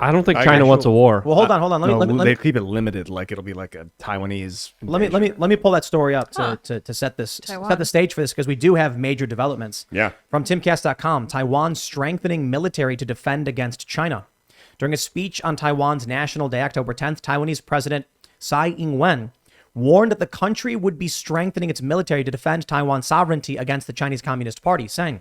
I don't think China wants a war. Well, hold on. Let me They keep it limited. Like it'll be like a Taiwanese. let me pull that story up to set the stage for this, because we do have major developments. Yeah. From Timcast.com, Taiwan strengthening military to defend against China. During a speech on Taiwan's National Day, October 10th, Taiwanese President Tsai Ing-wen warned that the country would be strengthening its military to defend Taiwan's sovereignty against the Chinese Communist Party, saying,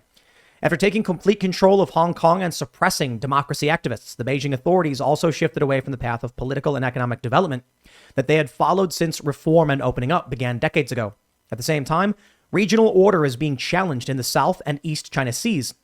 after taking complete control of Hong Kong and suppressing democracy activists, the Beijing authorities also shifted away from the path of political and economic development that they had followed since reform and opening up began decades ago. At the same time, regional order is being challenged in the South and East China Seas.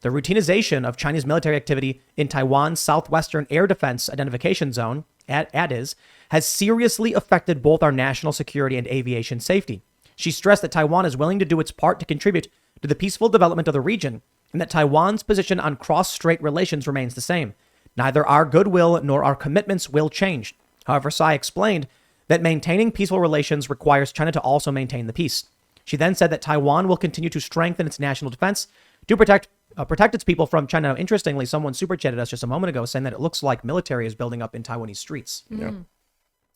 The routinization of Chinese military activity in Taiwan's Southwestern Air Defense Identification Zone, ADIZ, has seriously affected both our national security and aviation safety. She stressed that Taiwan is willing to do its part to contribute to the peaceful development of the region, and that Taiwan's position on cross-strait relations remains the same. Neither our goodwill nor our commitments will change. However, Tsai explained that maintaining peaceful relations requires China to also maintain the peace. She then said that Taiwan will continue to strengthen its national defense to protect its people from China. Now, interestingly, someone super chatted us just a moment ago saying that it looks like military is building up in Taiwanese streets. Yeah.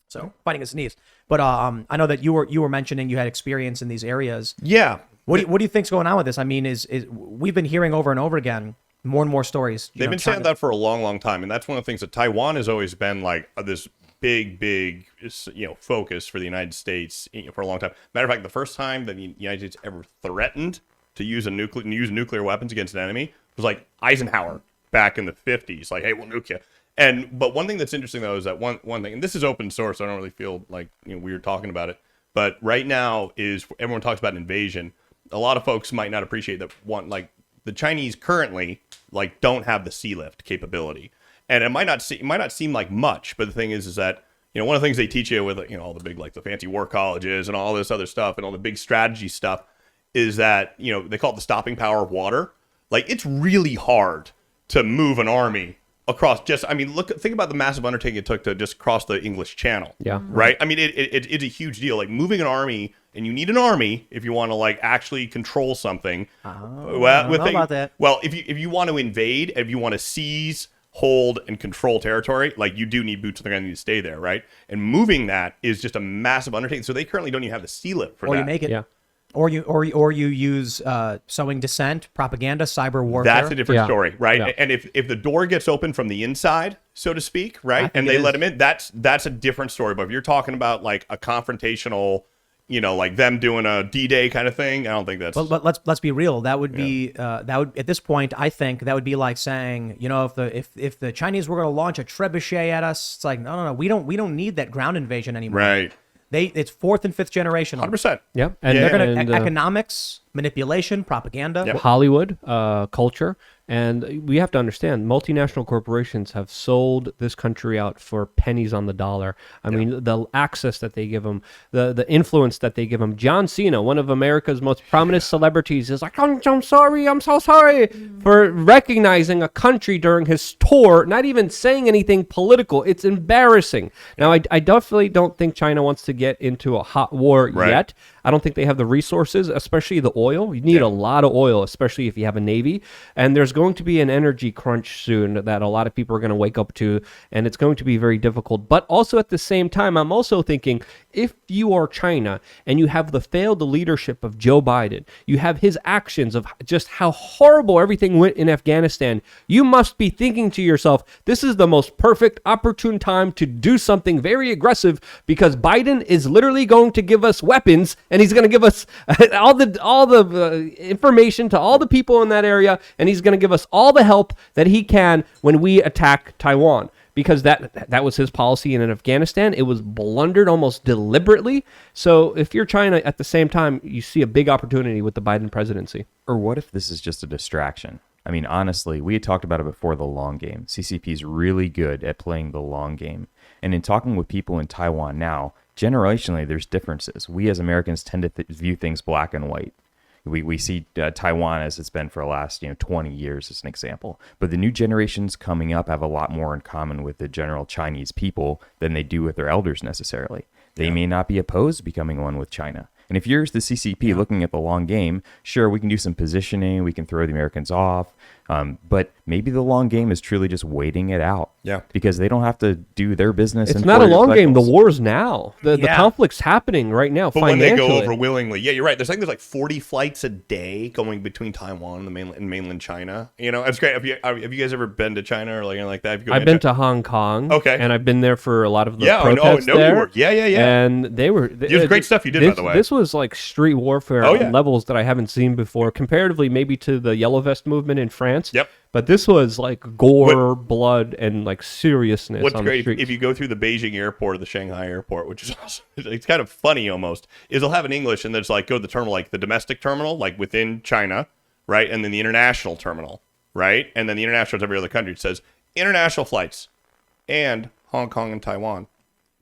So fighting a sneeze. But I know that you were mentioning you had experience in these areas. Yeah. What do you think's going on with this? I mean, is we've been hearing over and over again more and more stories. They've been saying that for a long, long time, and that's one of the things that Taiwan has always been like this big, focus for the United States for a long time. Matter of fact, the first time that the United States ever threatened to use nuclear weapons against an enemy was like Eisenhower back in the 50s. Like, hey, we'll nuke you. But one thing that's interesting though is that one thing, and this is open source, so I don't really feel like weird talking about it. But right now is everyone talks about invasion. A lot of folks might not appreciate that the Chinese currently don't have the sea lift capability, and it might not seem like much, but the thing is that one of the things they teach you with all the big the fancy war colleges and all this other stuff and all the big strategy stuff is that they call it the stopping power of water. Like, it's really hard to move an army across think about the massive undertaking it took to just cross the English Channel. Yeah. Right. I mean, it's a huge deal. Like, moving an army, and you need an army if you want to actually control something. I don't know about that. Well, if you want to invade, if you want to seize, hold, and control territory, you do need boots on the ground. You need to stay there, right? And moving that is just a massive undertaking. So they currently don't even have the sea lift for that. Or you make it. Yeah. Or you use sowing dissent, propaganda, cyber warfare. That's a different story, right? Yeah. And if the door gets open from the inside, so to speak, right, and they let them in, that's a different story. But if you're talking about a confrontational, them doing a D-Day kind of thing, I don't think that's. But let's be real. That would be at this point, I think that would be like saying, if the Chinese were going to launch a trebuchet at us, it's like no, we don't need that ground invasion anymore. Right. It's fourth and fifth generation. 100%. Yeah. And they're going to economics, manipulation, propaganda. Hollywood, culture. And we have to understand, multinational corporations have sold this country out for pennies on the dollar. I mean, the access that they give them, the influence that they give them. John Cena, one of America's most prominent celebrities, is like, I'm so sorry for recognizing a country during his tour, not even saying anything political. It's embarrassing. Now, I definitely don't think China wants to get into a hot war yet. I don't think they have the resources, especially the oil. You need a lot of oil, especially if you have a navy. And there's going to be an energy crunch soon that a lot of people are going to wake up to, and it's going to be very difficult. But also at the same time, I'm also thinking, if you are China and you have the failed leadership of Joe Biden, you have his actions of just how horrible everything went in Afghanistan, you must be thinking to yourself, this is the most perfect, opportune time to do something very aggressive, because Biden is literally going to give us weapons, and he's going to give us all the information to all the people in that area, and he's going to give us all the help that he can when we attack Taiwan. Because that was his policy in Afghanistan. It was blundered almost deliberately. So if you're China, at the same time, you see a big opportunity with the Biden presidency. Or what if this is just a distraction? I mean, honestly, we had talked about it before, the long game. CCP is really good at playing the long game. And in talking with people in Taiwan now, generationally, there's differences. We as Americans tend to view things black and white. We see Taiwan as it's been for the last 20 years as an example. But the new generations coming up have a lot more in common with the general Chinese people than they do with their elders necessarily. They may not be opposed to becoming one with China. And if you're the CCP looking at the long game, sure, we can do some positioning, we can throw the Americans off, but maybe the long game is truly just waiting it out. Yeah. Because they don't have to do their business. It's in not a 4-year long game. The cycles. war's now. The Yeah. conflict's happening right now. But when they go financially. over willingly, yeah, you're right. There's like 40 flights a day going between Taiwan and mainland China. You know, it's great. Have you guys ever been to China or like anything like that? Have you gone I've been to Hong Kong. Okay. And I've been there for a lot of the Yeah, I know protests you there. were. Yeah. And they were. It was great stuff you did, by the way. This was like street warfare Oh, yeah. levels that I haven't seen before, comparatively maybe to the Yellow Vest movement in France. Yep. But this was like gore, blood, and like seriousness What's on the great streets. if you go through the Beijing airport or the Shanghai airport, which is awesome, it's kind of funny almost, is they'll have an English and there's like go to the terminal, like the domestic terminal, like within China, right, and then the international terminal, right, and then the international is every other country. It says international flights and Hong Kong and Taiwan,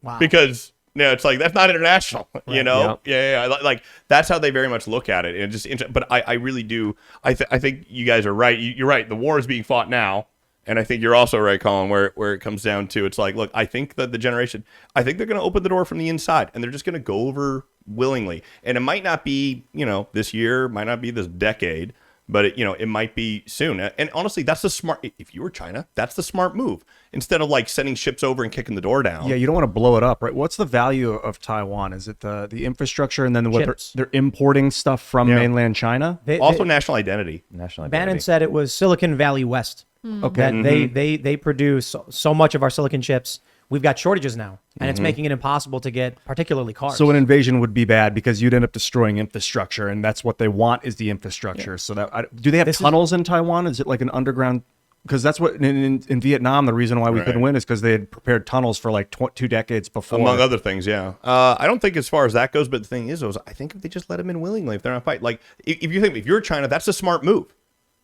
Wow. because it's like that's not international, you know. Yeah. Yeah. Like that's how they very much look at it, and but I really do. I think you guys are right. You're right. The war is being fought now. And I think you're also right, Colin, where it comes down to, it's like, look, I think that the generation, I think they're going to open the door from the inside, and they're just going to go over willingly. And it might not be, this year, might not be this decade, but it might be soon. And honestly, that's the smart, if you were China, that's the smart move. Instead of like sending ships over and kicking the door down. Yeah, you don't want to blow it up, right? What's the value of Taiwan? Is it the infrastructure and then what Chips. they're importing stuff from mainland China? Also national identity. National identity. Bannon said it was Silicon Valley West. Okay. That they produce so much of our silicon chips. We've got shortages now, and it's making it impossible to get particularly cars. So an invasion would be bad because you'd end up destroying infrastructure, and that's what they want is the infrastructure. So that do they have tunnels in Taiwan? Is it like an underground? Because that's what in Vietnam the reason why we couldn't win is because they had prepared tunnels for like 2 decades before. Among other things, yeah. I don't think as far as that goes, but the thing is, I think if they just let them in willingly, if they're not fighting, like if you're China, that's a smart move,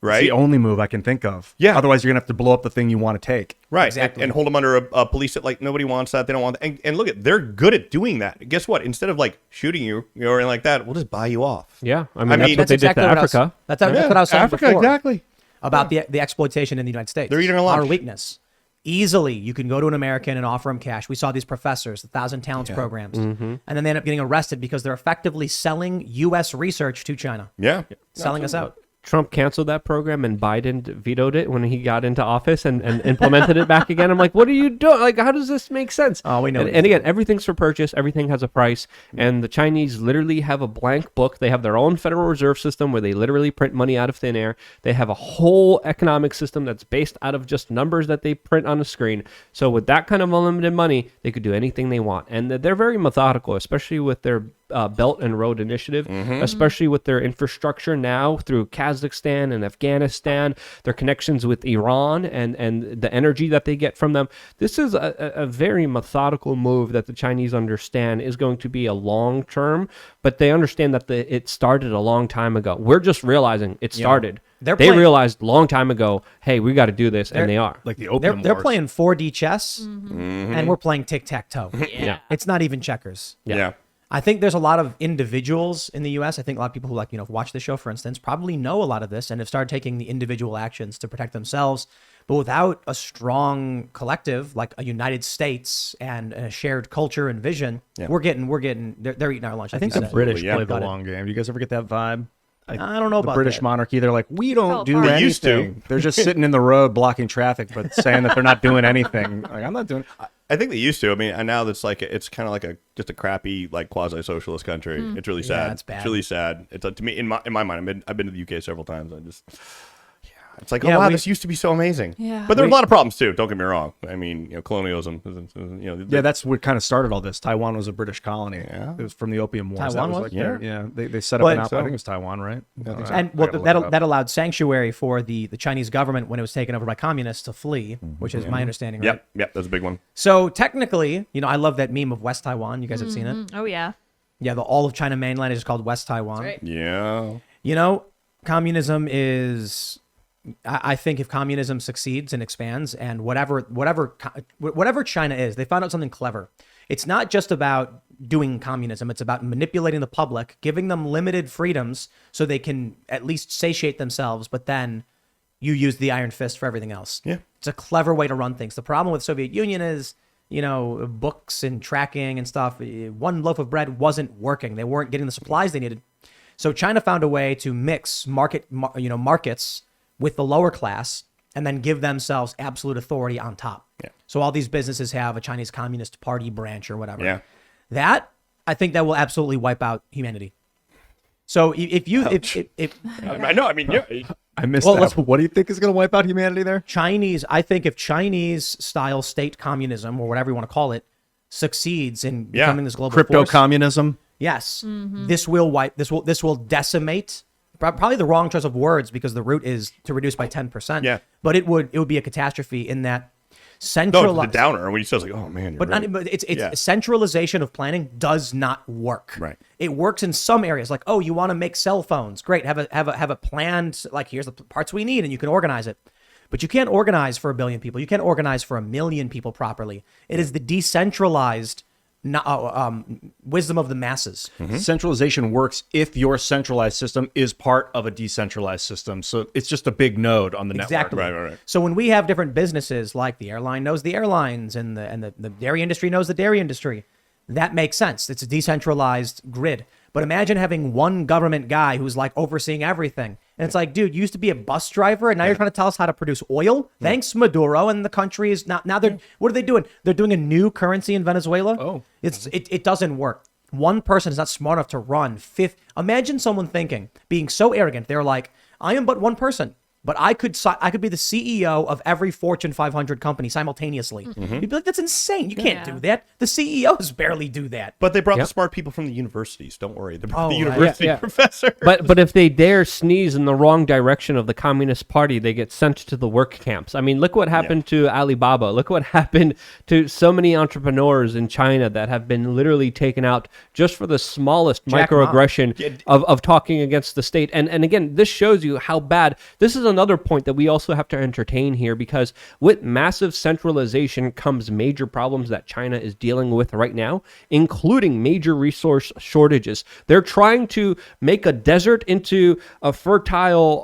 right? It's the only move I can think of. Yeah. Otherwise, you're gonna have to blow up the thing you want to take. Right, Exactly. and hold them under a police that like nobody wants that, they don't want that. And look at, they're good at doing that. Guess what? Instead of like shooting you or anything like that, we'll just buy you off. Yeah. I mean, I that's mean, what they did to Africa. That's what I was saying Africa, before exactly. about the exploitation in the United States. They're eating our lunch. Our weakness. Easily, you can go to an American and offer him cash. We saw these professors, the 1,000 Talents programs, and then they end up getting arrested because they're effectively selling U.S. research to China, Yeah. selling us out. Trump canceled that program and Biden vetoed it when he got into office and implemented it back again. I'm like, what are you doing? Like, how does this make sense? Oh, we know what And he's again, everything's for purchase. Everything has a price. And the Chinese literally have a blank book. They have their own Federal Reserve System where they literally print money out of thin air. They have a whole economic system that's based out of just numbers that they print on a screen. So with that kind of unlimited money, they could do anything they want. And they're very methodical, especially with their Belt and Road Initiative, especially with their infrastructure now through Kazakhstan and Afghanistan, their connections with Iran and the energy that they get from them. This is a very methodical move that the Chinese understand is going to be a long term, but they understand that it started a long time ago. We're just realizing it started. They're They playing- realized a long time ago, hey, we got to do this, and they are. Like the They're, opium they're wars. playing 4D chess, and we're playing tic-tac-toe. Yeah. It's not even checkers. Yeah. I think there's a lot of individuals in the U.S. I think a lot of people who watch the show, for instance, probably know a lot of this and have started taking the individual actions to protect themselves. But without a strong collective like a United States and a shared culture and vision, they're eating our lunch. I think like the you said. British yeah. play the Got it. long game. Do you guys ever get that vibe? I don't know The about British that. monarchy, they're like, we don't do apart. anything. They used to. They're just sitting in the road blocking traffic, but saying that they're not doing anything. Like, I'm not doing. I think they used to. I mean, and now that's like it's kind of like just a crappy like quasi-socialist country. It's really sad. it's bad. It's really sad. It's to me in my mind. I've been to the UK several times. It's like, Yeah, oh wow, we- this used to be so amazing. Yeah. But there's a lot of problems too. Don't get me wrong. I mean, colonialism. Yeah, that's what kind of started all this. Taiwan was a British colony. Yeah. It was from the Opium Wars. Taiwan That was? was Yeah. like yeah. They set up But- an I think it was Taiwan, right? And that allowed sanctuary for the Chinese government when it was taken over by communists to flee, which is my understanding. Right? Yep, that's a big one. So technically, I love that meme of West Taiwan. You guys have seen it? Oh yeah. Yeah, all of China mainland is called West Taiwan. Right. Yeah. Communism is. I think if communism succeeds and expands, and whatever China is, they found out something clever. It's not just about doing communism; it's about manipulating the public, giving them limited freedoms so they can at least satiate themselves. But then you use the iron fist for everything else. Yeah. It's a clever way to run things. The problem with Soviet Union is, books and tracking and stuff. One loaf of bread wasn't working. They weren't getting the supplies they needed. So China found a way to mix markets with the lower class and then give themselves absolute authority on top. Yeah. So all these businesses have a Chinese Communist Party branch or whatever. Yeah. That, I think that will absolutely wipe out humanity. So if I know. I mean, yeah. I missed Well, that. What do you think is going to wipe out humanity there? I think if Chinese style state communism, or whatever you want to call it, succeeds in becoming this global Crypto force, communism. yes, this will decimate. Probably the wrong choice of words, because the root is to reduce by 10%. Yeah. But it would be a catastrophe in that No, centralized. it's the downer. When you say, like, oh man, you're But, right. but it's Yeah. centralization of planning does not work. Right. It works in some areas, like, oh, you want to make cell phones, great. Have a planned, like, here's the parts we need, and you can organize it. But you can't organize for 1 billion people. You can't organize for 1 million people properly. It is the decentralized wisdom of the masses. Centralization works if your centralized system is part of a decentralized system. So it's just a big node on the Exactly. network. Right. So when we have different businesses, like the airline knows the airlines, and the dairy industry knows the dairy industry, that makes sense. It's a decentralized grid. But imagine having one government guy who's like overseeing everything. And it's like, dude, you used to be a bus driver, and now you're trying to tell us how to produce oil? Thanks, Maduro. And the country is not, now they're, what are they doing? They're doing a new currency in Venezuela. Oh. It doesn't work. One person is not smart enough to run imagine someone being so arrogant. They're like, I am but one person, but I could be the CEO of every Fortune 500 company simultaneously. You'd be like, that's insane. You can't do that. The CEOs barely do that. But they brought the smart people from the universities. Don't worry. They brought the right. university Yeah. professor. But if they dare sneeze in the wrong direction of the Communist Party, they get sent to the work camps. I mean, look what happened to Alibaba. Look what happened to so many entrepreneurs in China that have been literally taken out just for the smallest Jack Ma. microaggression of talking against the state. And again, this shows you how bad. This is another point that we also have to entertain here, because with massive centralization comes major problems that China is dealing with right now, including major resource shortages. They're trying to make a desert into a fertile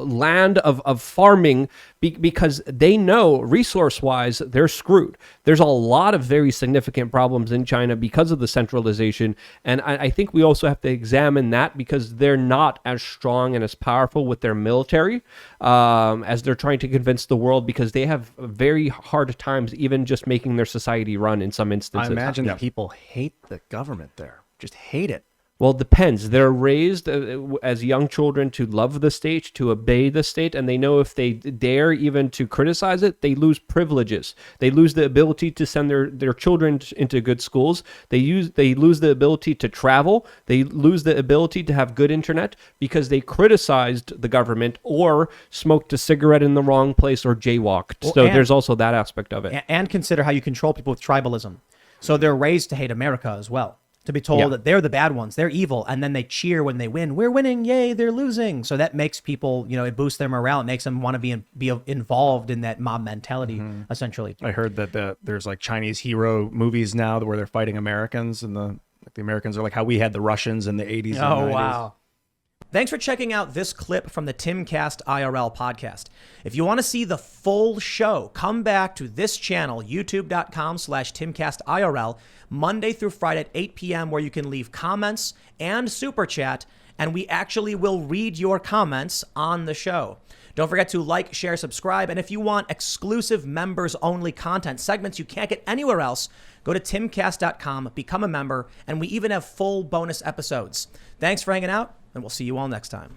land of farming because they know resource-wise they're screwed. There's a lot of very significant problems in China because of the centralization, and I think we also have to examine that, because they're not as strong and as powerful with their military as they're trying to convince the world, because they have very hard times even just making their society run in some I instances. imagine that people hate the government there. Just hate it. Well, it depends. They're raised as young children to love the state, to obey the state, and they know if they dare even to criticize it, they lose privileges. They lose the ability to send their children into good schools. They lose the ability to travel. They lose the ability to have good internet because they criticized the government or smoked a cigarette in the wrong place or jaywalked. Well, so and- there's also that aspect of it. And consider how you control people with tribalism. So they're raised to hate America as well. To be told Yeah. that they're the bad ones, they're evil, and then they cheer when they win. We're winning, yay! They're losing. So that makes people, it boosts their morale. It makes them want to be involved in that mob mentality, essentially. I heard that there's like Chinese hero movies now where they're fighting Americans, and the Americans are like how we had the Russians in the 80s and 90s. Thanks for checking out this clip from the Timcast IRL podcast. If you want to see the full show, come back to this channel, youtube.com/TimcastIRL, Monday through Friday at 8 p.m., where you can leave comments and super chat, and we actually will read your comments on the show. Don't forget to like, share, subscribe, and if you want exclusive members-only content, segments you can't get anywhere else, go to timcast.com, become a member, and we even have full bonus episodes. Thanks for hanging out, and we'll see you all next time.